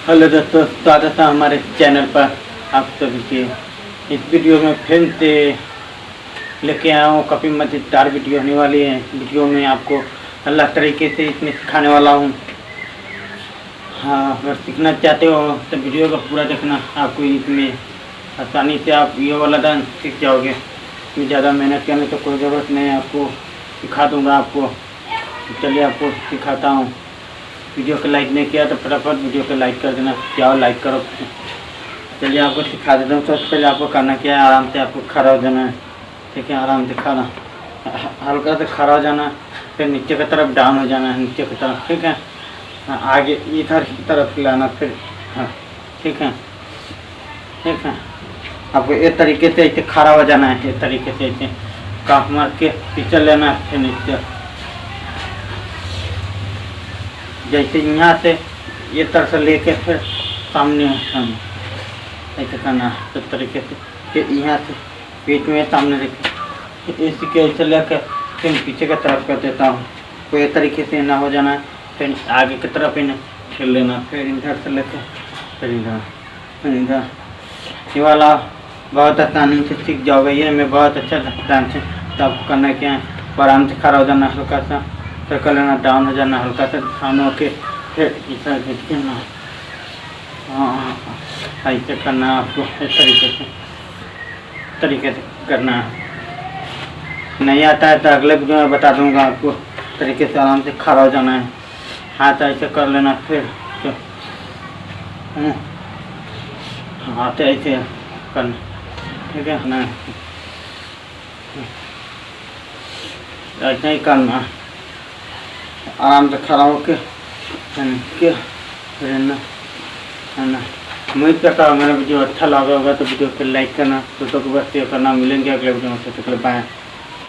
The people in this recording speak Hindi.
हेलो दोस्तों, स्वागत है हमारे चैनल पर आप सभी के। इस वीडियो में फिर से लेके आया हूँ काफ़ी मज़ेदार वीडियो होने वाली है। वीडियो में आपको अलग तरीके से इसमें सिखाने वाला हूँ। हाँ, अगर सीखना चाहते हो तो वीडियो को पूरा देखना, आपको इसमें आसानी से आप ये वाला डांस सीख जाओगे। इसमें ज़्यादा मेहनत करने तो कोई ज़रूरत नहीं है, आपको सिखा दूँगा आपको। चलिए आपको सिखाता हूँ। वीडियो को लाइक नहीं किया तो फटाफट वीडियो को लाइक कर देना, जाओ लाइक करो। चलिए आपको सिखा देता हूँ। सबसे पहले आपको करना क्या है, आराम से आपको खड़ा हो जाना है। ठीक है, आराम से खड़ा, हल्का से खड़ा हो जाना, फिर नीचे की तरफ डाउन हो जाना है, नीचे की तरफ। ठीक है, आगे इधर की तरफ लाना, फिर हाँ ठीक है। ठीक है, आपको इस तरीके से ऐसे खड़ा हो जाना है, इस तरीके से ऐसे काफ मार के पीछे लेना है, फिर नीचे जैसे यहाँ से ये तरह से लेके फिर सामने ऐसे करना है। इस तरीके से फिर यहाँ से बीच में सामने रखे, इसी के ऐसे लेकर फिर पीछे की तरफ कर देता हूँ। तो ये तरीके से ना हो जाना है, फिर आगे की तरफ इन्हें खेल लेना, फिर इधर से लेकर फिर इधर। ये वाला बहुत आसानी से सीख जाओगे। ये मैं बहुत अच्छा डांस है। तो आपको करना क्या है, आराम से खड़ा हो जाना, हल्का सा सर्कल लेना, डाउन हो जाना, हल्का सा सामने होके फिर इधर खींचना। हाँ, ऐसे करना है आपको, इस तरीके से करना है। नहीं आता है तो अगले वीडियो में बता दूंगा आपको। तरीके से आराम से खड़ा हो जाना है, हाथ ऐसे कर लेना, फिर हाथ ऐसे करना। ठीक है ना, ऐसा ही करना, आराम से खड़ा होके उम्मीद करता हूँ मेरा वीडियो अच्छा लगा होगा। तो वीडियो को लाइक करना, दोस्तों को बस शेयर करना। मिलेंगे अगले वीडियो में, तब तक के लिए बाय।